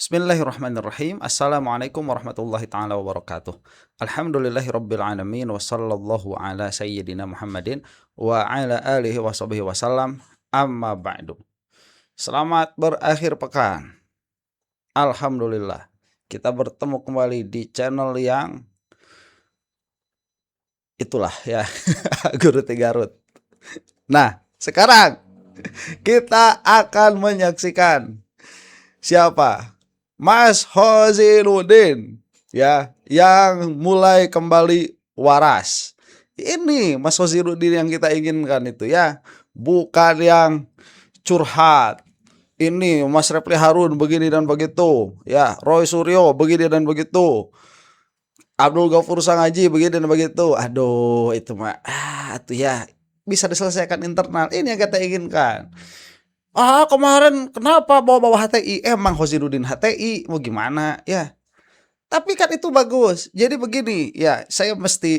Bismillahirrahmanirrahim. Assalamualaikum warahmatullahi taala wabarakatuh. Alhamdulillahirabbil alamin wa sallallahu ala sayyidina Muhammadin wa ala alihi washabihi wasallam. Amma ba'du. Selamat berakhir pekan. Alhamdulillah. Kita bertemu kembali di channel yang itulah ya, Guru Tigarut. Nah, sekarang kita akan menyaksikan siapa? Mas Hoziruddin ya, yang mulai kembali waras. Ini Mas Hoziruddin yang kita inginkan itu ya, bukan yang curhat. Ini Mas Refli Harun begini dan begitu, ya, Roy Suryo begini dan begitu, Abdul Ghafur Sangaji begini dan begitu. Aduh, itu mah tuh ya bisa diselesaikan internal. Ini yang kita inginkan. Kemarin kenapa bawa-bawa HTI? Emang Hoziruddin HTI, mau gimana ya? Tapi kan itu bagus. Jadi begini, ya, saya mesti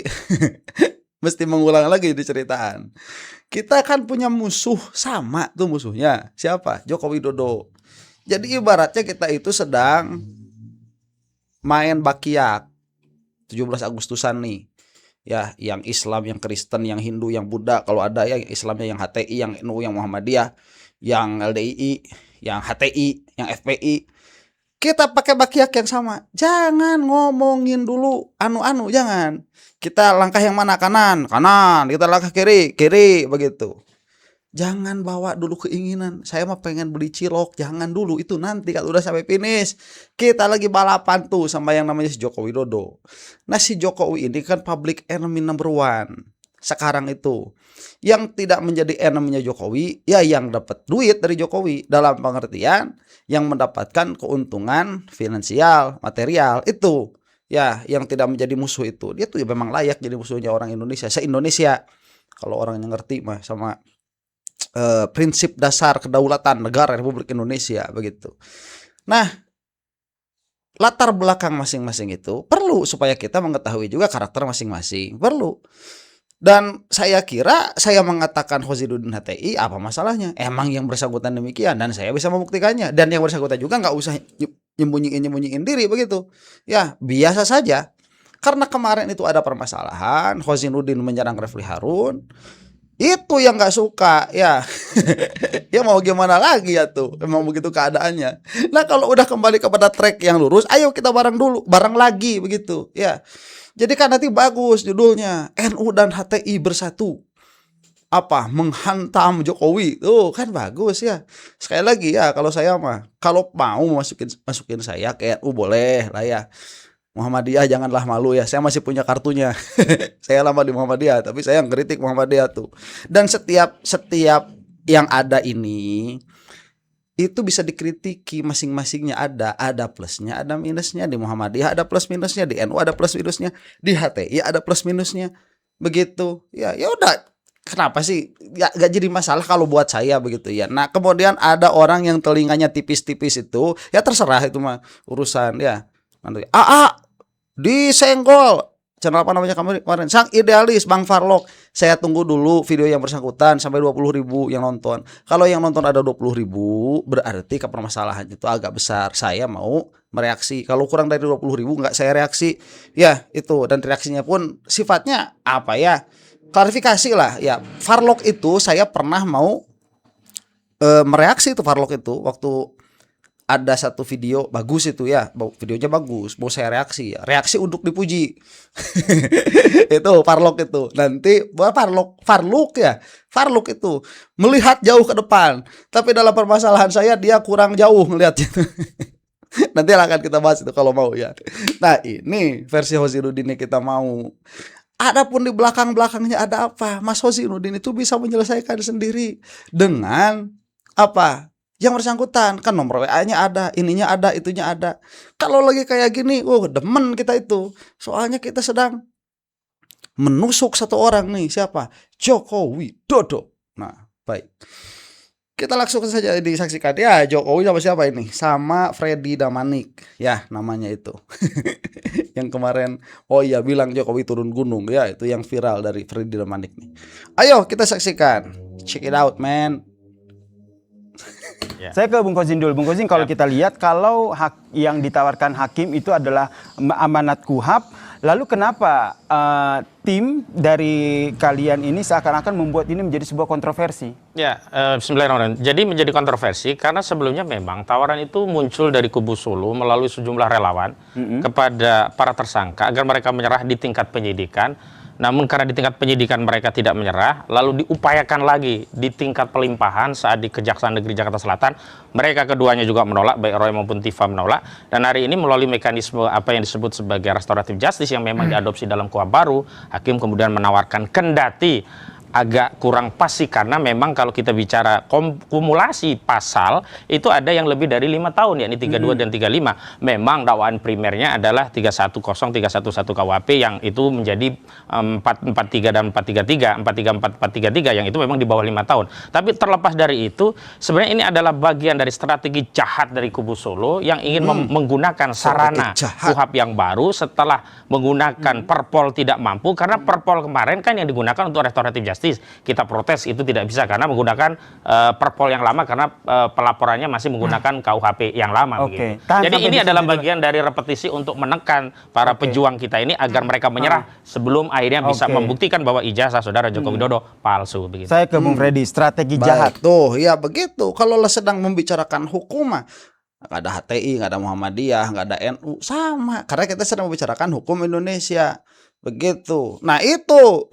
mesti mengulang lagi di ceritaan. Kita kan punya musuh, sama tuh musuhnya. Siapa? Joko Widodo. Jadi ibaratnya kita itu sedang main bakiak 17 Agustusan nih. Ya, yang Islam, yang Kristen, yang Hindu, yang Buddha, kalau ada ya, yang Islamnya yang HTI, yang NU, yang Muhammadiyah, yang LDII, yang HTI, yang FPI. Kita pakai bakiak yang sama. Jangan ngomongin dulu anu-anu, jangan. Kita langkah yang mana? Kanan, kanan. Kita langkah kiri, kiri, begitu. Jangan bawa dulu keinginan. Saya mah pengen beli cilok. Jangan dulu, itu nanti kalau udah sampai finish. Kita lagi balapan tuh sama yang namanya si Joko Widodo. Nah, si Jokowi ini kan public enemy number one sekarang itu. Yang tidak menjadi enemy-nya Jokowi, ya yang dapat duit dari Jokowi, dalam pengertian yang mendapatkan keuntungan finansial, material, itu. Ya, yang tidak menjadi musuh itu. Dia tuh ya memang layak jadi musuhnya orang Indonesia, se-Indonesia. Kalau orang yang ngerti mah sama prinsip dasar kedaulatan negara Republik Indonesia begitu. Nah, latar belakang masing-masing itu perlu supaya kita mengetahui juga karakter masing-masing, perlu. Dan saya kira saya mengatakan Hoziruddin HTI, apa masalahnya? Emang yang bersangkutan demikian dan saya bisa membuktikannya. Dan yang bersangkutan juga nggak usah nyembunyiin diri begitu. Ya, biasa saja. Karena kemarin itu ada permasalahan, Hoziruddin menyerang Refli Harun. Itu yang nggak suka ya. Ya mau gimana lagi ya tuh, emang begitu keadaannya. Nah, kalau udah kembali kepada track yang lurus, ayo kita bareng dulu, bareng lagi begitu ya. Jadi kan nanti bagus judulnya, NU dan HTI bersatu, apa, menghantam Jokowi. Tuh kan bagus ya. Sekali lagi ya, kalau saya mah, kalau mau masukin saya ke NU boleh lah ya. Muhammadiyah janganlah malu ya. Saya masih punya kartunya. Saya lama di Muhammadiyah, tapi saya ngeritik Muhammadiyah tuh. Dan setiap yang ada ini itu bisa dikritiki masing-masingnya, ada plusnya, ada minusnya. Di Muhammadiyah ada plus minusnya, di NU ada plus minusnya, di HTI ada plus minusnya. Begitu. Ya, ya udah. Kenapa sih? Ya gak jadi masalah kalau buat saya begitu ya. Nah, kemudian ada orang yang telinganya tipis-tipis itu, ya terserah itu mah urusan ya. Nanti disenggol, channel apa namanya kemarin, sang idealis Bang Farlok. Saya tunggu dulu video yang bersangkutan sampai 20.000 yang nonton. Kalau yang nonton ada 20.000, berarti permasalahan itu agak besar. Saya mau mereaksi. Kalau kurang dari 20.000 nggak saya reaksi. Ya itu, dan reaksinya pun sifatnya apa ya, klarifikasi lah ya. Farlok itu saya pernah mau mereaksi itu Farlok itu waktu ada satu video bagus itu ya, videonya bagus, mau saya reaksi untuk dipuji. Itu Farlok itu nanti buat Farlok itu melihat jauh ke depan, tapi dalam permasalahan saya dia kurang jauh melihatnya. Nanti akan kita bahas itu kalau mau ya. Nah, ini versi Hoziruddin yang kita mau. Adapun di belakangnya ada apa, Mas Hoziruddin itu bisa menyelesaikan sendiri dengan apa yang bersangkutan. Kan nomor WA-nya ada, ininya ada, itunya ada. Kalau lagi kayak gini, demen kita itu. Soalnya kita sedang menusuk satu orang nih, siapa? Joko Widodo. Nah, baik. Kita langsung saja disaksikan ya, Jokowi sama siapa ini? Sama Freddy Damanik. Ya, namanya itu. Yang kemarin bilang Jokowi turun gunung ya, itu yang viral dari Freddy Damanik nih. Ayo kita saksikan. Check it out, man. Ya. Saya ke Bung Kozin dulu. Bung Kozin, kalau kita lihat kalau yang ditawarkan hakim itu adalah amanat KUHAP, lalu kenapa tim dari kalian ini seakan-akan membuat ini menjadi sebuah kontroversi? Ya, bismillahirrahmanirrahim. Jadi menjadi kontroversi karena sebelumnya memang tawaran itu muncul dari kubu Solo melalui sejumlah relawan kepada para tersangka agar mereka menyerah di tingkat penyidikan. Namun karena di tingkat penyidikan mereka tidak menyerah, lalu diupayakan lagi di tingkat pelimpahan saat di Kejaksaan Negeri Jakarta Selatan, mereka keduanya juga menolak, baik Roy maupun Tifa menolak. Dan hari ini melalui mekanisme apa yang disebut sebagai restoratif justice yang memang diadopsi dalam KUHP baru, hakim kemudian menawarkan kendati agak kurang pas sih, karena memang kalau kita bicara kumulasi pasal itu ada yang lebih dari 5 tahun, yakni 32 dan 35. Memang dakwaan primernya adalah 310, 311 KUHP yang itu menjadi 443 dan 433, 434, 433 yang itu memang di bawah 5 tahun. Tapi terlepas dari itu, sebenarnya ini adalah bagian dari strategi jahat dari kubu Solo yang ingin menggunakan sarana KUHP yang baru setelah menggunakan Perpol tidak mampu, karena Perpol kemarin kan yang digunakan untuk restoratif justice. Kita protes itu tidak bisa karena menggunakan Perpol yang lama, karena pelaporannya masih menggunakan KUHP yang lama. Begitu. Jadi ini adalah bagian dari repetisi untuk menekan para pejuang kita ini agar mereka menyerah sebelum akhirnya bisa membuktikan bahwa ijazah saudara Joko Widodo palsu. Begitu. Saya ke Bung Freddy, strategi jahat. Tuh, ya begitu. Kalau sedang membicarakan hukum mah nggak ada HTI, nggak ada Muhammadiyah, nggak ada NU, sama. Karena kita sedang membicarakan hukum Indonesia. Begitu. Nah itu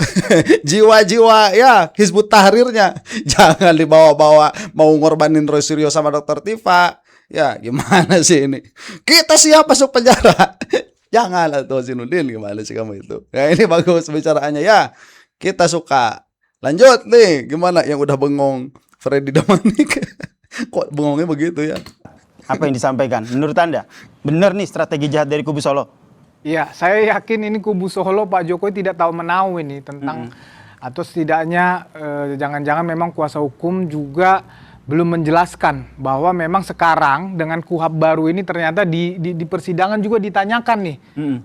jiwa-jiwa ya Hizbut Tahrirnya jangan dibawa-bawa mau ngorbanin Roy Suryo sama Dr. Tifa. Ya gimana sih ini? Kita siap masuk penjara. Janganlah tuh Zainuddin, gimana sih kamu itu? Ya ini bagus bicaraannya ya. Kita suka. Lanjut nih, gimana yang udah bengong Freddy Damanik? Kok bengongnya begitu ya? Apa yang disampaikan? Menurut Anda, benar nih strategi jahat dari kubu Solo? Ya, saya yakin ini kubu Solo Pak Jokowi tidak tahu menau ini tentang atau setidaknya jangan-jangan memang kuasa hukum juga belum menjelaskan bahwa memang sekarang dengan KUHP baru ini ternyata di persidangan juga ditanyakan nih,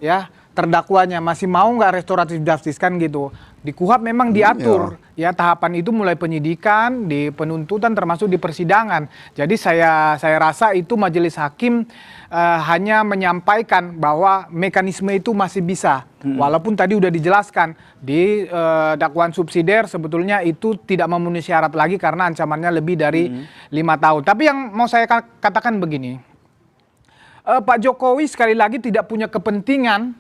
ya terdakwanya masih mau nggak restoratif justice kan gitu. Di KUHP memang diatur ya tahapan itu mulai penyidikan, di penuntutan termasuk di persidangan. Jadi saya rasa itu majelis hakim hanya menyampaikan bahwa mekanisme itu masih bisa. Walaupun tadi udah dijelaskan di dakwaan subsidiar sebetulnya itu tidak memenuhi syarat lagi karena ancamannya lebih dari 5 tahun. Tapi yang mau saya katakan begini, Pak Jokowi sekali lagi tidak punya kepentingan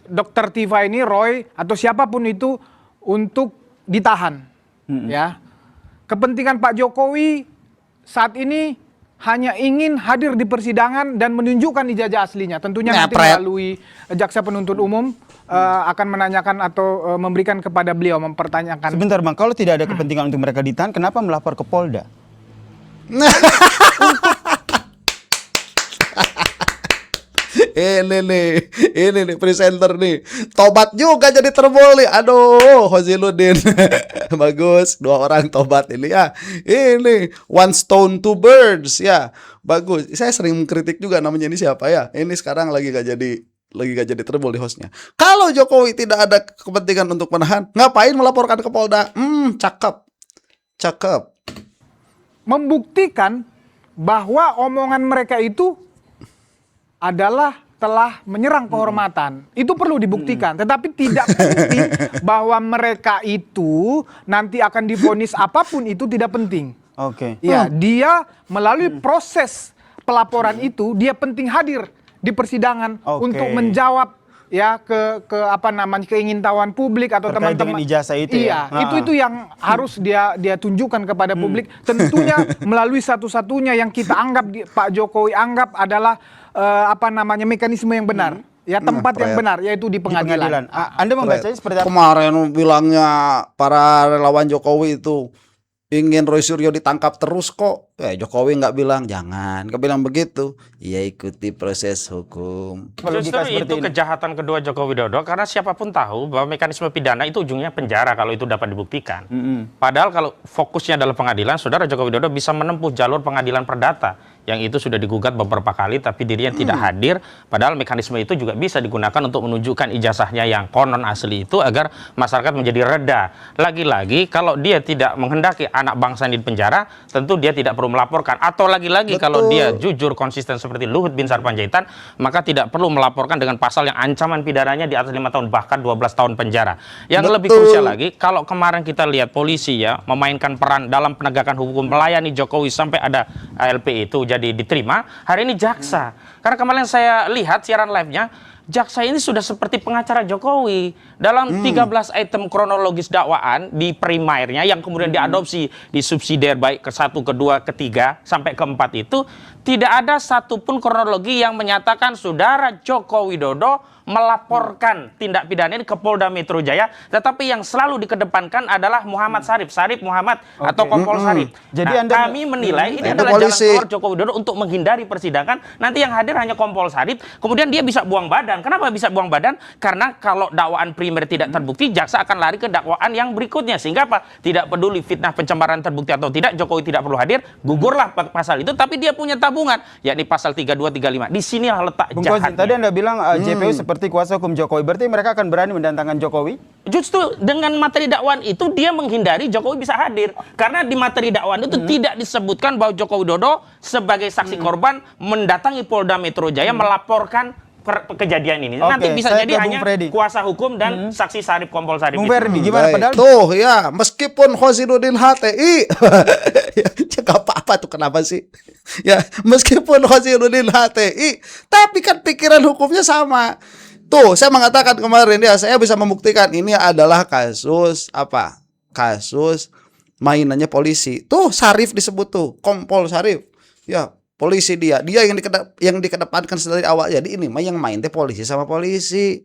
Dr. Tifa ini, Roy atau siapapun itu untuk ditahan. Ya, kepentingan Pak Jokowi saat ini hanya ingin hadir di persidangan dan menunjukkan ijazah aslinya. Tentunya nanti melalui jaksa penuntut umum akan menanyakan atau memberikan kepada beliau, mempertanyakan. Sebentar Bang, kalau tidak ada kepentingan untuk mereka ditahan, kenapa melapor ke Polda? Ini nih presenter nih. Tobat juga jadi terbol nih. Aduh, Hoziludin. Bagus, 2 orang tobat ini ya. Ini one stone two birds ya. Bagus. Saya sering mengkritik juga namanya ini siapa ya. Ini sekarang lagi gak jadi terbol di hostnya. Kalau Jokowi tidak ada kepentingan untuk menahan, ngapain melaporkan ke Polda? Cakep. Membuktikan bahwa omongan mereka itu adalah telah menyerang kehormatan. Itu perlu dibuktikan. Tetapi tidak penting bahwa mereka itu nanti akan divonis apapun, itu tidak penting. Oke. Ya, dia melalui proses pelaporan itu dia penting hadir di persidangan untuk menjawab ya ke apa namanya keingintahuan publik atau teman-teman ijazah itu. Iya, itu yang harus dia tunjukkan kepada publik. Tentunya melalui satu-satunya yang kita anggap Pak Jokowi anggap adalah apa namanya mekanisme yang benar. Ya, tempat yang benar, yaitu di pengadilan. Anda membacanya seperti apa? Kemarin bilangnya para relawan Jokowi itu ingin Roy Suryo ditangkap terus kok. Jokowi nggak bilang jangan, nggak bilang begitu. Ya ikuti proses hukum. Justru itu kejahatan kedua Joko Widodo, karena siapapun tahu bahwa mekanisme pidana itu ujungnya penjara kalau itu dapat dibuktikan. Padahal kalau fokusnya adalah pengadilan, saudara Joko Widodo bisa menempuh jalur pengadilan perdata yang itu sudah digugat beberapa kali tapi dirinya tidak hadir, padahal mekanisme itu juga bisa digunakan untuk menunjukkan ijazahnya yang konon asli itu agar masyarakat menjadi reda. Lagi-lagi kalau dia tidak menghendaki anak bangsa ini di penjara, tentu dia tidak perlu melaporkan, atau lagi-lagi kalau dia jujur konsisten seperti Luhut Bin Sarpanjaitan, maka tidak perlu melaporkan dengan pasal yang ancaman pidananya di atas 5 tahun bahkan 12 tahun penjara. Yang lebih krusial lagi, kalau kemarin kita lihat polisi ya memainkan peran dalam penegakan hukum, melayani Jokowi sampai ada ALP itu jadi diterima, hari ini jaksa. Karena kemarin saya lihat siaran live-nya, jaksa ini sudah seperti pengacara Jokowi. Dalam 13 item kronologis dakwaan di primernya yang kemudian diadopsi di subsidiar baik ke 1, ke 2, ke 3 sampai ke 4 itu, tidak ada satupun kronologi yang menyatakan saudara Joko Widodo melaporkan tindak pidana ini ke Polda Metro Jaya, tetapi yang selalu dikedepankan adalah Muhammad Sarif Muhammad atau Kompol Sarif. Jadi kami menilai ini adalah jalan keluar Joko Widodo untuk menghindari persidangan. Nanti yang hadir hanya Kompol Sarif, kemudian dia bisa buang badan. Kenapa bisa buang badan? Karena kalau dakwaan primer tidak terbukti, jaksa akan lari ke dakwaan yang berikutnya. Sehingga apa? Tidak peduli fitnah pencemaran terbukti atau tidak, Jokowi tidak perlu hadir, gugurlah pasal itu, tapi dia punya tabungan, yakni pasal 32, 35. Di sinilah letak jahatnya. Tadi Anda bilang JPU seperti kuasa hukum Jokowi, berarti mereka akan berani mendatangkan Jokowi? Justru dengan materi dakwaan itu dia menghindari Jokowi bisa hadir. Karena di materi dakwaan itu tidak disebutkan bahwa Joko Widodo sebagai saksi korban mendatangi Polda Metro Jaya melaporkan kejadian ini. Nanti bisa jadi hanya kuasa hukum dan saksi Sarif, Kompol Sarif. Bung Ferdi, gimana? Padahal tuh ya, meskipun Khosinuddin HTI gak apa-apa tuh, kenapa sih? Ya, meskipun Khosinuddin HTI, tapi kan pikiran hukumnya sama. Tuh, saya mengatakan kemarin ya, saya bisa membuktikan ini adalah kasus apa? Kasus mainannya polisi. Tuh, Sarif disebut tuh, Kompol Sarif. Ya, polisi dia yang dikedepankan dari awal. Jadi ini mah yang main teh polisi sama polisi.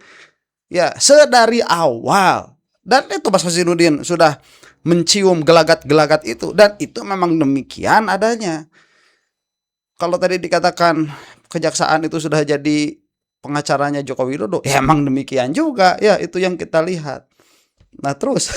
Ya, sedari awal. Dan itu Mas Khosinuddin sudah mencium gelagat-gelagat itu, dan itu memang demikian adanya. Kalau tadi dikatakan kejaksaan itu sudah jadi pengacaranya Joko Widodo, ya emang demikian juga, ya itu yang kita lihat. Nah terus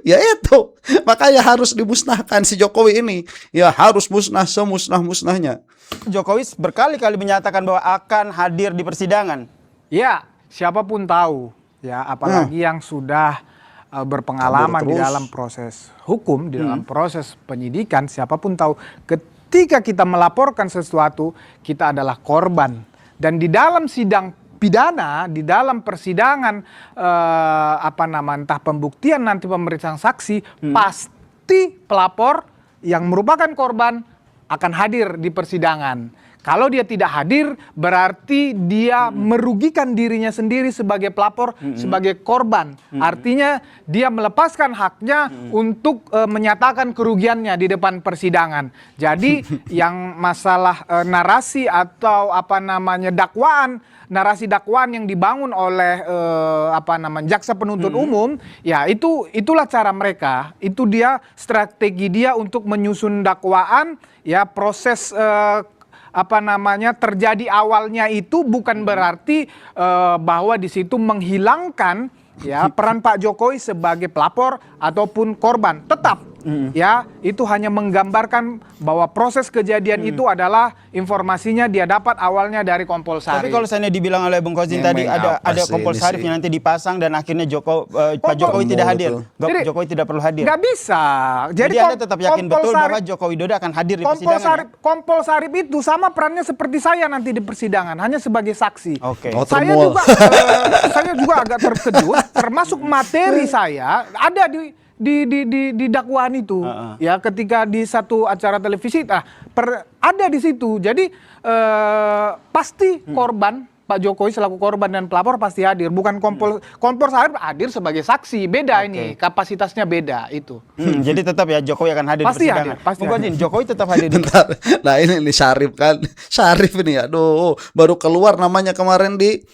ya itu, makanya harus dimusnahkan si Jokowi ini, ya harus musnah semusnah-musnahnya. Jokowi berkali-kali menyatakan bahwa akan hadir di persidangan. Ya, siapapun tahu, ya apalagi yang sudah berpengalaman di dalam proses hukum, di dalam proses penyidikan, siapapun tahu ketika kita melaporkan sesuatu, kita adalah korban. Dan di dalam sidang pidana, di dalam persidangan entah pembuktian nanti pemeriksaan saksi, pasti pelapor yang merupakan korban akan hadir di persidangan. Kalau dia tidak hadir, berarti dia merugikan dirinya sendiri sebagai pelapor, sebagai korban. Artinya dia melepaskan haknya untuk menyatakan kerugiannya di depan persidangan. Jadi yang masalah narasi atau dakwaan, narasi dakwaan yang dibangun oleh jaksa penuntut umum, ya itulah cara mereka. Itu dia strategi dia untuk menyusun dakwaan, ya proses terjadi awalnya itu bukan berarti bahwa di situ menghilangkan ya peran Pak Jokowi sebagai pelapor ataupun korban. Tetap ya itu hanya menggambarkan bahwa proses kejadian itu adalah informasinya dia dapat awalnya dari Kompol Sarif. Tapi kalau saya dibilang oleh Bung Khozin tadi ada Kompol Sarif yang nanti dipasang dan akhirnya Pak Jokowi tidak hadir. Jokowi tidak perlu hadir. Nggak bisa. Jadi Anda tetap yakin betul bahwa Joko Widodo akan hadir di persidangan? Kompol Sarif itu sama perannya seperti saya nanti di persidangan, hanya sebagai saksi. Oke. Saya juga agak terkejut, termasuk materi saya ada di dakwaan itu, ya ketika di satu acara televisi, ada di situ. Jadi pasti korban, Pak Jokowi selaku korban dan pelapor pasti hadir. Bukan Kompol Sarif hadir sebagai saksi, beda ini kapasitasnya beda itu. Jadi tetap ya Jokowi akan hadir pasti di persidangan. Pasti hadir. Jokowi tetap hadir. Bentar. Nah ini Sarif kan, Sarif ini aduh baru keluar namanya kemarin di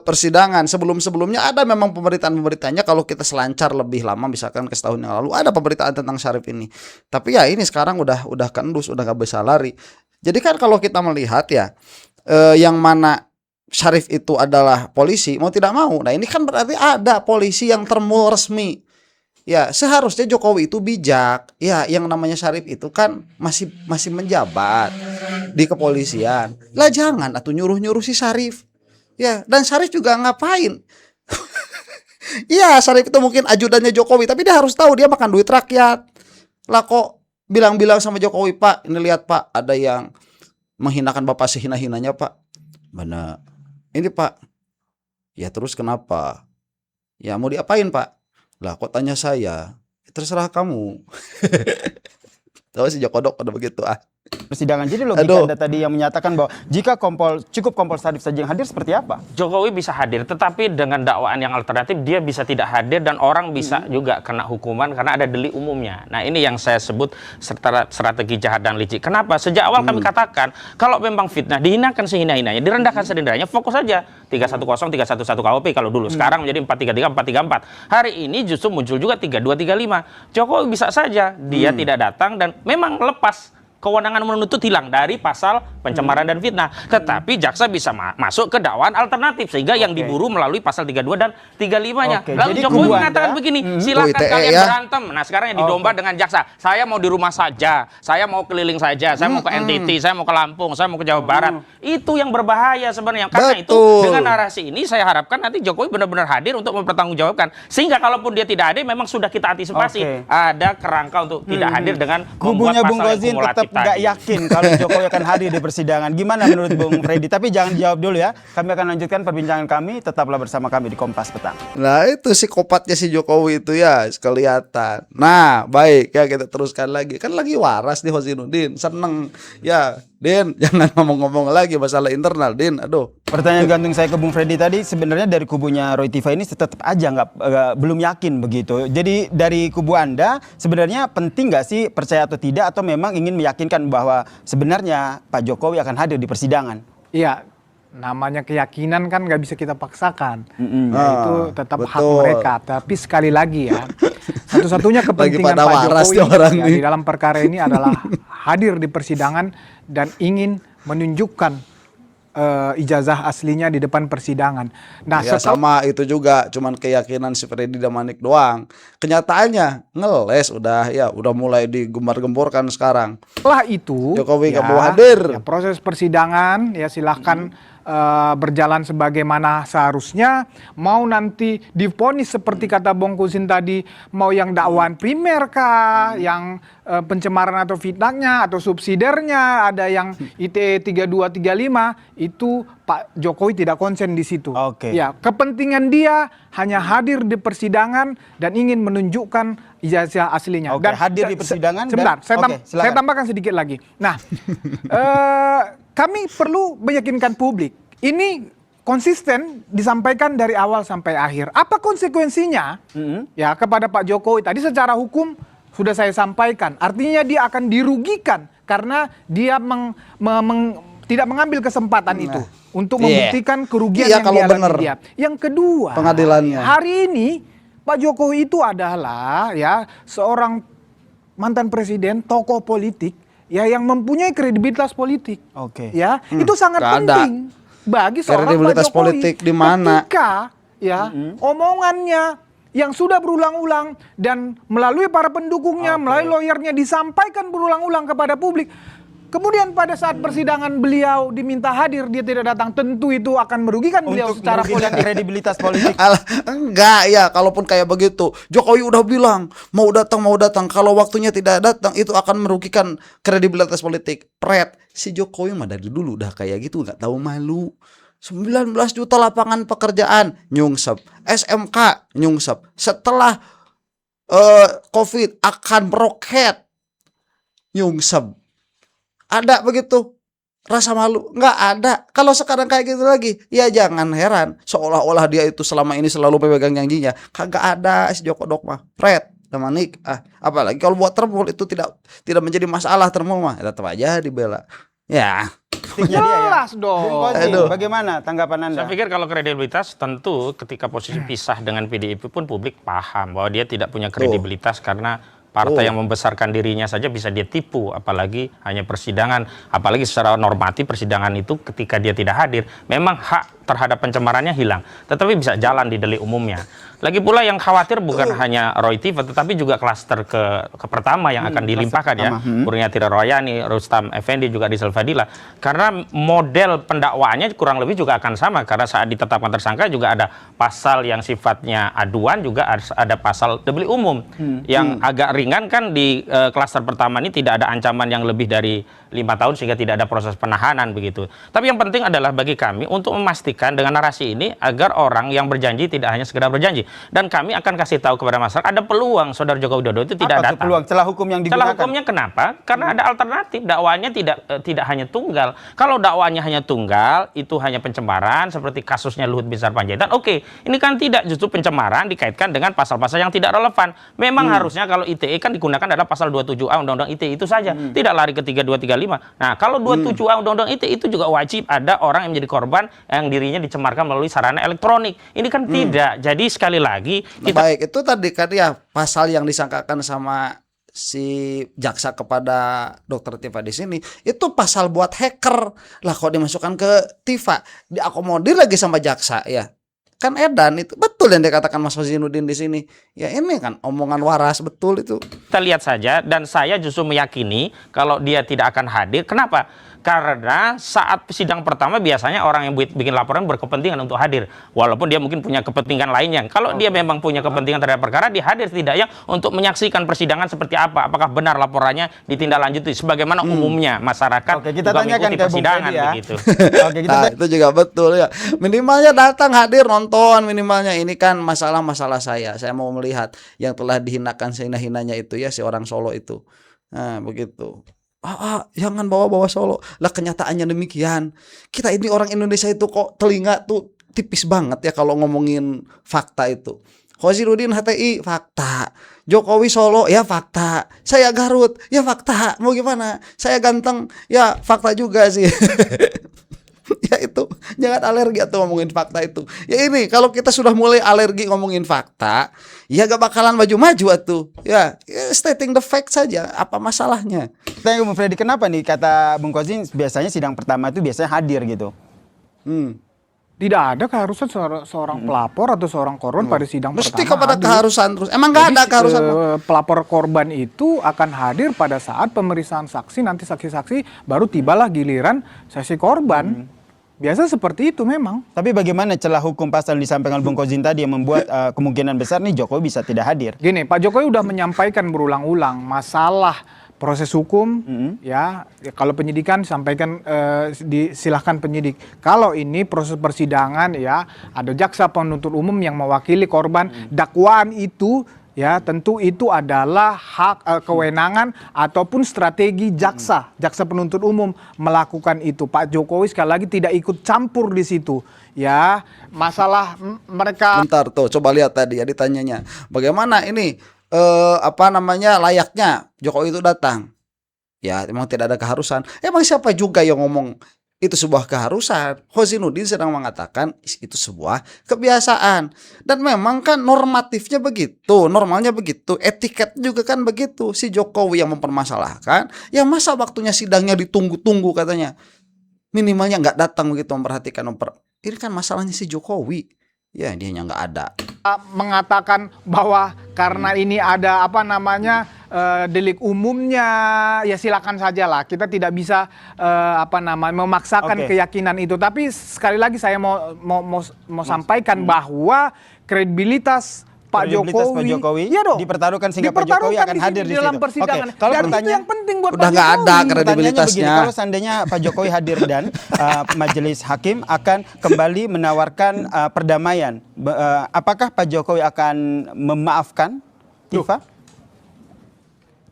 persidangan. Sebelumnya ada memang pemberitaan-pemberitaannya, kalau kita selancar lebih lama misalkan ke setahun yang lalu ada pemberitaan tentang Sarif ini. Tapi ya ini sekarang udah kendus, udah gak bisa lari. Jadi kan kalau kita melihat ya yang mana Sarif itu adalah polisi mau tidak mau. Nah ini kan berarti ada polisi yang termul resmi Ya, seharusnya Jokowi itu bijak. Ya, yang namanya Syarif itu kan masih menjabat di kepolisian. Lah jangan atuh nyuruh-nyuruh si Syarif. Ya, dan Syarif juga ngapain? Iya, Syarif itu mungkin ajudannya Jokowi, tapi dia harus tahu dia makan duit rakyat. Lah kok bilang-bilang sama Jokowi, "Pak, ini lihat Pak, ada yang menghinakan Bapak sehina-hinanya, Pak." Mana? Ini, Pak. Ya terus kenapa? Ya mau diapain, Pak? Lah kok tanya saya? Terserah kamu. Tahu si Jokodok pada begitu ah. Persidangan. Jadi logika Aduh. Anda tadi yang menyatakan bahwa jika cukup Kompol Syarif saja yang hadir seperti apa? Jokowi bisa hadir, tetapi dengan dakwaan yang alternatif dia bisa tidak hadir dan orang bisa juga kena hukuman karena ada delik umumnya. Nah ini yang saya sebut strategi jahat dan licik. Kenapa? Sejak awal kami katakan kalau memang fitnah dihinakan sehina-hinanya, direndahkan serendah-rendahnya, fokus saja 310, 311 KUHP kalau dulu. Sekarang menjadi 433, 434. Hari ini justru muncul juga 3235. Jokowi bisa saja dia tidak datang dan memang lepas. Kewenangan menuntut hilang dari pasal pencemaran dan fitnah. Tetapi jaksa bisa masuk ke dakwaan alternatif sehingga yang diburu melalui pasal 32 dan 35-nya. Oke, Lalu jadi Jokowi kubu mengatakan Anda, begini, silakan ITE kalian ya. berantem. Nah, sekarang yang didomba dengan jaksa. Saya mau di rumah saja, saya mau keliling saja, saya mau ke NTT, saya mau ke Lampung, saya mau ke Jawa Barat. Itu yang berbahaya sebenarnya. Karena itu Betul. dengan narasi ini saya harapkan nanti Jokowi benar-benar hadir untuk mempertanggungjawabkan. Sehingga kalaupun dia tidak hadir memang sudah kita antisipasi. Oke. Ada kerangka untuk tidak hadir dengan Kubunya membuat Bung pasal yang Kozin tetap kumulatif nggak tadi. yakin kalau Jokowi akan hadir di persidangan. Gimana menurut Bung Freddy? Tapi jangan jawab dulu ya. Kami akan lanjutkan perbincangan kami. Tetaplah bersama kami di Kompas Petang. Nah itu psikopatnya si Jokowi itu ya kelihatan. Nah baik ya kita teruskan lagi. Kan lagi waras nih Hosinuddin. Seneng ya Din. Jangan ngomong-ngomong lagi masalah internal Din. Aduh. Pertanyaan gantung saya ke Bung Freddy tadi sebenarnya dari kubunya Roy Tiva ini tetap aja belum yakin begitu. Jadi dari kubu Anda sebenarnya penting nggak sih percaya atau tidak atau memang ingin meyakinkan bahwa sebenarnya Pak Jokowi akan hadir di persidangan? Iya, namanya keyakinan kan nggak bisa kita paksakan. Ya, Ah, itu tetap hak betul. mereka. Tapi sekali lagi ya, satu-satunya kepentingan pada Pak waras Jokowi nih orang ya, nih. di dalam perkara ini adalah hadir di persidangan dan ingin menunjukkan ijazah aslinya di depan persidangan. Nah, Ya sama itu juga cuman keyakinan si Freddy Damanik doang. Kenyataannya ngeles udah mulai digembar-gemborkan sekarang. setelah itu Jokowi nggak mau hadir. ya, proses persidangan ya silahkan berjalan sebagaimana seharusnya. Mau nanti divonis seperti kata Bung Kusin tadi, mau yang dakwaan primer kah, yang pencemaran atau fitnahnya atau subsidiarnya, ada yang ITE 3235, itu Pak Jokowi tidak konsen di situ. Oke. Ya, kepentingan dia hanya hadir di persidangan dan ingin menunjukkan ijazah aslinya. Oke, hadir di persidangan Sebentar, dan- saya oke, silakan. saya tambahkan sedikit lagi. Nah, kami perlu meyakinkan publik. Ini konsisten disampaikan dari awal sampai akhir. Apa konsekuensinya ya kepada Pak Jokowi? Tadi secara hukum sudah saya sampaikan. Artinya dia akan dirugikan karena dia tidak mengambil kesempatan itu untuk membuktikan kerugian Iya, yang kalau dialami benar. dia. Yang kedua, Pengadilannya. hari ini Pak Jokowi itu adalah ya seorang mantan presiden, tokoh politik ya yang mempunyai kredibilitas politik. Oke. Ya, itu sangat Nggak ada. penting bagi seorang Pak Kredibilitas Jokowi. politik di mana? Ketika ya omongannya yang sudah berulang-ulang dan melalui para pendukungnya, melalui lawyernya disampaikan berulang-ulang kepada publik. Kemudian pada saat persidangan beliau diminta hadir, dia tidak datang, tentu itu akan merugikan beliau Untuk secara merugikan politik. kredibilitas politik. Alah, enggak ya, kalaupun kayak begitu. Jokowi udah bilang mau datang. Kalau waktunya tidak datang itu akan merugikan kredibilitas politik. Pret, si Jokowi mah dari dulu udah kayak gitu, nggak tahu malu. 19 juta lapangan pekerjaan nyungsep, SMK nyungsep. Setelah COVID akan meroket nyungsep. Ada begitu rasa malu? Nggak ada. Kalau sekarang kayak gitu lagi, ya jangan heran. Seolah-olah dia itu selama ini selalu pemegang janjinya. Kagak ada si Joko Dogma. Fred, Damanik. Apalagi kalau buat termul itu tidak menjadi masalah termul mah. Tetap aja dibela. Ya. Taktiknya dia ya. Jelas dong. Bung Kozin, Aduh. bagaimana tanggapan Anda? Saya pikir kalau kredibilitas tentu ketika posisi pisah dengan PDIP pun publik paham bahwa dia tidak punya kredibilitas karena partai yang membesarkan dirinya saja bisa dia tipu, apalagi hanya persidangan, apalagi secara normatif persidangan itu ketika dia tidak hadir memang hak terhadap pencemarannya hilang, tetapi bisa jalan di delik umumnya. Lagi pula yang khawatir bukan hanya Roy Tiva, tetapi juga klaster ke pertama yang akan dilimpahkan ya, Kurniati Royani, Rustam Effendi, juga Rizal Fadila. Karena model pendakwaannya kurang lebih juga akan sama, karena saat ditetapkan tersangka juga ada pasal yang sifatnya aduan, juga ada pasal delik umum. Yang agak ringan kan di klaster pertama ini tidak ada ancaman yang lebih dari 5 tahun sehingga tidak ada proses penahanan begitu. Tapi yang penting adalah bagi kami untuk memastikan dengan narasi ini agar orang yang berjanji tidak hanya sekedar berjanji. Dan kami akan kasih tahu kepada masyarakat ada peluang Saudara Joko Widodo itu tidak datang. Peluang celah hukum yang digunakan? Celah hukumnya kenapa? Karena ada alternatif, dakwaannya tidak hanya tunggal. Kalau dakwaannya hanya tunggal, itu hanya pencemaran seperti kasusnya Luhut Binsar Panjaitan. Oke, ini kan tidak, justru pencemaran dikaitkan dengan pasal-pasal yang tidak relevan. Memang harusnya kalau ITE kan digunakan adalah pasal 27A Undang-Undang ITE itu saja. Tidak lari ke 3235. Nah, kalau 27A Undang-Undang ITE itu juga wajib ada orang yang menjadi korban yang dirinya dicemarkan melalui sarana elektronik. Ini kan tidak. Jadi sekali lagi kita... Baik, itu tadi kan ya pasal yang disangkakan sama si jaksa kepada Dokter Tiva di sini itu pasal buat hacker. Lah kok dimasukkan ke Tiva, diakomodir lagi sama jaksa ya. Kan edan itu betul yang dikatakan Mas Hozinuddin di sini. Ya ini kan omongan waras betul itu. Kita lihat saja, dan saya justru meyakini kalau dia tidak akan hadir. Kenapa? Karena saat sidang pertama biasanya orang yang bikin laporan berkepentingan untuk hadir, walaupun dia mungkin punya kepentingan lainnya. Kalau dia memang punya kepentingan terhadap perkara, dia hadir setidaknya untuk menyaksikan persidangan seperti apa, apakah benar laporannya ditindaklanjuti sebagaimana umumnya masyarakat. Oke, kita juga tanyakan mengikuti ke Bung persidangan Freddy ya. begitu. Oke, kita Nah, itu juga betul ya. Minimalnya datang, hadir, nonton minimalnya. Ini kan masalah-masalah saya. Saya mau melihat yang telah dihinakan sehina-hinanya itu ya si orang Solo itu. Nah, begitu. Jangan bawa-bawa Solo. Lah kenyataannya demikian. Kita ini orang Indonesia itu kok telinga tuh tipis banget ya kalau ngomongin fakta itu. Hozinuddin HTI fakta. Jokowi Solo ya fakta. Saya Garut ya fakta. Mau gimana? Saya ganteng ya fakta juga sih. Ya itu, jangan alergi atau ngomongin fakta itu. Ya ini, kalau kita sudah mulai alergi ngomongin fakta, ya gak bakalan maju-maju atuh. Ya, stating the fact saja, apa masalahnya? tanya Bung Freddy, kenapa nih kata Bung Kozin biasanya sidang pertama itu biasanya hadir gitu? Tidak ada keharusan seorang pelapor atau seorang korban pada sidang Mesti pertama kepada hadir. keharusan terus. Emang gak ada keharusan? Pelapor korban itu akan hadir pada saat pemeriksaan saksi, nanti saksi-saksi baru tibalah giliran sesi korban. Biasa seperti itu memang. Tapi bagaimana celah hukum pasal yang disampaikan Bung Kozin tadi yang membuat kemungkinan besar nih Jokowi bisa tidak hadir? Gini, Pak Jokowi udah menyampaikan berulang-ulang masalah proses hukum, ya kalau penyidikan sampaikan silahkan penyidik. Kalau ini proses persidangan ya ada jaksa penuntut umum yang mewakili korban, dakwaan itu ya tentu itu adalah hak kewenangan ataupun strategi jaksa penuntut umum melakukan itu. Pak Jokowi sekali lagi tidak ikut campur di situ. Ya, masalah mereka. Bentar tuh, coba lihat tadi ya ditanyanya. Bagaimana ini layaknya Jokowi itu datang? Ya, memang tidak ada keharusan. Emang siapa juga yang ngomong itu sebuah keharusan? Hozinuddin sedang mengatakan itu sebuah kebiasaan. Dan memang kan normatifnya begitu, normalnya begitu, etiket juga kan begitu. Si Jokowi yang mempermasalahkan, ya masa waktunya sidangnya ditunggu-tunggu katanya. Minimalnya nggak datang begitu memperhatikan. Ini kan masalahnya si Jokowi. Ya dianya nggak ada. Mengatakan bahwa karena ini ada delik umumnya, ya silakan sajalah. Kita tidak bisa memaksakan keyakinan itu. Tapi sekali lagi saya mau sampaikan bahwa kredibilitas Pak Jokowi, ya dong, dipertaruhkan sehingga Pak Jokowi akan hadir di dalam situ. persidangan. Kalau Dan itu yang penting buat udah Pak nggak Jokowi. ada kredibilitasnya. Begini, kalau seandainya Pak Jokowi hadir dan majelis hakim akan kembali menawarkan perdamaian, apakah Pak Jokowi akan memaafkan Tiva?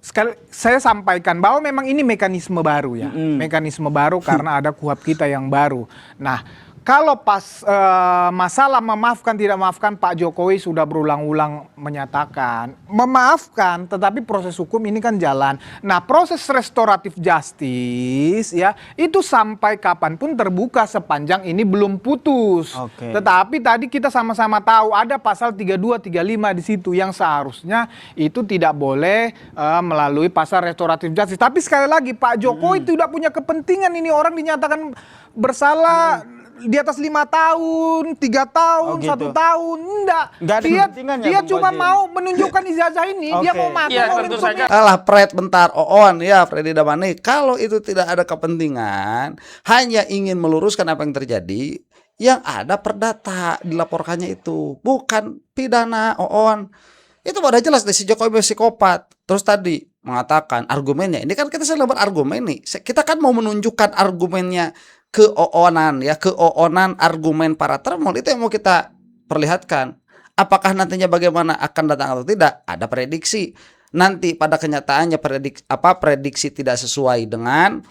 Sekali saya sampaikan bahwa memang ini mekanisme baru ya, mekanisme baru karena ada KUHP kita yang baru. Nah, kalau pas masalah memaafkan tidak memaafkan, Pak Jokowi sudah berulang-ulang menyatakan memaafkan, tetapi proses hukum ini kan jalan. Nah, proses restoratif justice ya itu sampai kapanpun terbuka sepanjang ini belum putus. Tetapi tadi kita sama-sama tahu ada pasal 32, 35 di situ yang seharusnya itu tidak boleh melalui pasal restoratif justice. Tapi sekali lagi Pak Jokowi tidak punya kepentingan ini orang dinyatakan bersalah. di atas 5 tahun, 3 tahun, Oh, gitu. 1 tahun, enggak. Nggak ada Dia kepentingannya, dia Bang cuma Fadil. mau menunjukkan ijazah ini, dia Oke. mau masuk Iya, oleh tentu suami. saja. Alah, Pret, bentar, Oon, ya Freddy Damanik. Kalau itu tidak ada kepentingan, hanya ingin meluruskan apa yang terjadi, yang ada perdata dilaporkannya itu, bukan pidana, Oon. Itu udah jelas deh si Jokowi psikopat. Terus tadi mengatakan argumennya, ini kan kita sedang berargumen nih. Kita kan mau menunjukkan argumennya keoonan ya, keoonan argumen para termol itu yang mau kita perlihatkan. Apakah nantinya bagaimana akan datang atau tidak? Ada prediksi. Nanti pada kenyataannya prediksi tidak sesuai dengan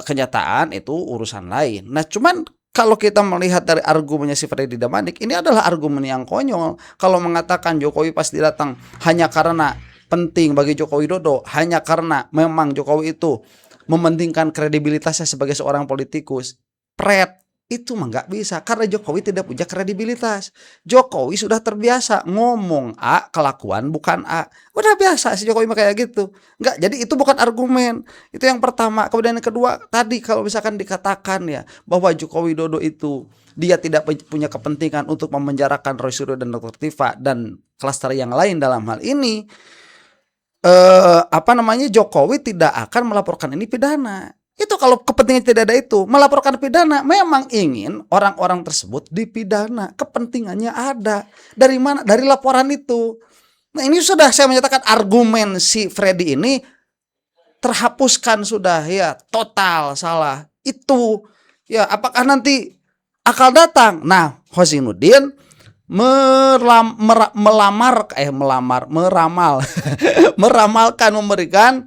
kenyataan, itu urusan lain. Nah, cuman kalau kita melihat dari argumennya si Freddy Damanik, ini adalah argumen yang konyol. Kalau mengatakan Jokowi pasti datang hanya karena penting bagi Joko Widodo, hanya karena memang Jokowi itu mementingkan kredibilitasnya sebagai seorang politikus, Pret, itu mah nggak bisa karena Jokowi tidak punya kredibilitas. Jokowi sudah terbiasa ngomong A, kelakuan bukan A. Udah biasa si Jokowi mah kayak gitu. Nggak, jadi itu bukan argumen. Itu yang pertama. Kemudian yang kedua, tadi kalau misalkan dikatakan ya bahwa Jokowi Dodo itu dia tidak punya kepentingan untuk memenjarakan Roy Suryo dan Dr. Tifa dan klaster yang lain dalam hal ini, Jokowi tidak akan melaporkan ini pidana. Itu kalau kepentingan tidak ada itu, melaporkan pidana memang ingin orang-orang tersebut dipidana, kepentingannya ada. Dari mana? Dari laporan itu. Nah, ini sudah saya menyatakan argumen si Freddy ini terhapuskan sudah ya, total salah. Itu ya, apakah nanti akal datang? Nah, Hosinuddin meramalkan, memberikan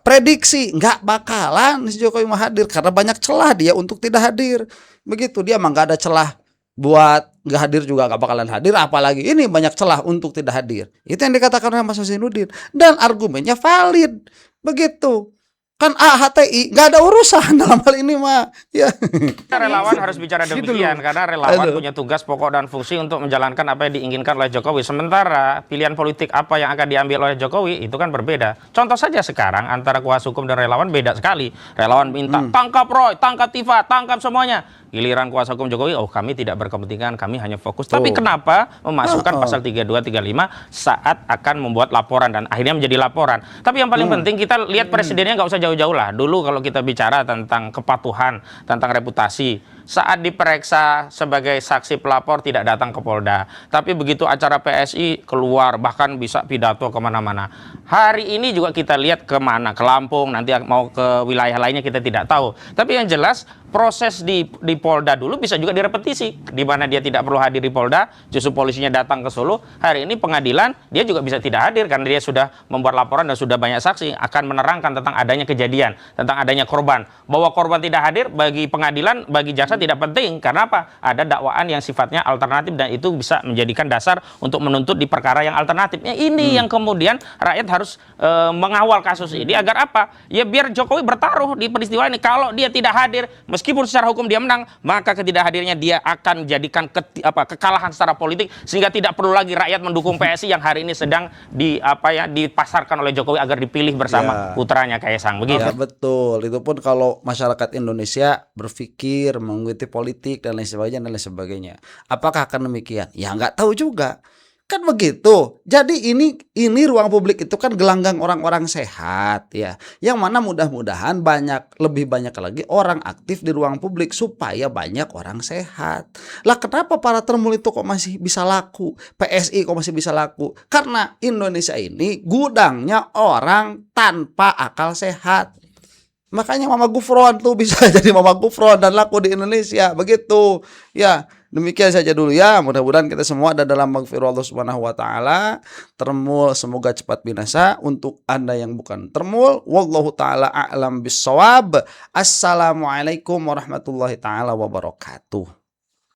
prediksi nggak bakalan si Jokowi mau hadir karena banyak celah dia untuk tidak hadir. Begitu, dia mah nggak ada celah buat nggak hadir juga nggak bakalan hadir, apalagi ini banyak celah untuk tidak hadir. Itu yang dikatakan oleh Mas Hosinuddin dan argumennya valid. Begitu. Kan AHTI nggak ada urusan dalam hal ini mah ya. Relawan harus bicara demikian karena relawan punya tugas pokok dan fungsi untuk menjalankan apa yang diinginkan oleh Jokowi. Sementara pilihan politik apa yang akan diambil oleh Jokowi itu kan berbeda. Contoh saja sekarang antara kuasa hukum dan relawan beda sekali. Relawan minta tangkap Roy, tangkap Tifa, tangkap semuanya. Giliran kuasa hukum Jokowi, oh kami tidak berkepentingan, kami hanya fokus. Tapi kenapa memasukkan pasal 32, 35 saat akan membuat laporan dan akhirnya menjadi laporan. Tapi yang paling penting kita lihat presidennya nggak usah jauh-jauh lah. Dulu kalau kita bicara tentang kepatuhan, tentang reputasi, saat diperiksa sebagai saksi pelapor tidak datang ke Polda. Tapi begitu acara PSI keluar, bahkan bisa pidato kemana-mana. Hari ini juga kita lihat kemana, ke Lampung, nanti mau ke wilayah lainnya kita tidak tahu. Tapi yang jelas proses di Polda dulu bisa juga direpetisi, di mana dia tidak perlu hadir di Polda, justru polisinya datang ke Solo. Hari ini pengadilan dia juga bisa tidak hadir karena dia sudah membuat laporan dan sudah banyak saksi akan menerangkan tentang adanya kejadian, tentang adanya korban. Bahwa korban tidak hadir bagi pengadilan, bagi jaksa tidak penting. Karena apa? Ada dakwaan yang sifatnya alternatif dan itu bisa menjadikan dasar untuk menuntut di perkara yang alternatif. Ya, ini yang kemudian rakyat harus mengawal kasus ini agar apa? Ya biar Jokowi bertaruh di peristiwa ini. Kalau dia tidak hadir, meskipun secara hukum dia menang, maka ketidakhadirnya dia akan menjadikan kekalahan secara politik sehingga tidak perlu lagi rakyat mendukung PSI yang hari ini sedang dipasarkan oleh Jokowi agar dipilih bersama putranya Kaisang. Begitu. Ya, betul. Itu pun kalau masyarakat Indonesia berpikir mengikuti politik dan lain sebagainya. Apakah akan demikian? Ya nggak tahu juga. Kan begitu. Jadi ini ruang publik itu kan gelanggang orang-orang sehat ya. Yang mana mudah-mudahan lebih banyak lagi orang aktif di ruang publik supaya banyak orang sehat. Lah kenapa para termul itu kok masih bisa laku? PSI kok masih bisa laku? Karena Indonesia ini gudangnya orang tanpa akal sehat. Makanya Mama Gufron tuh bisa jadi Mama Gufron dan laku di Indonesia. Begitu. Ya, demikian saja dulu ya. Mudah-mudahan kita semua ada dalam maghfirah Allah Subhanahu wa taala. Termul semoga cepat binasa. Untuk Anda yang bukan termul, wallahu taala a'lam bissawab. Assalamualaikum warahmatullahi taala wabarakatuh.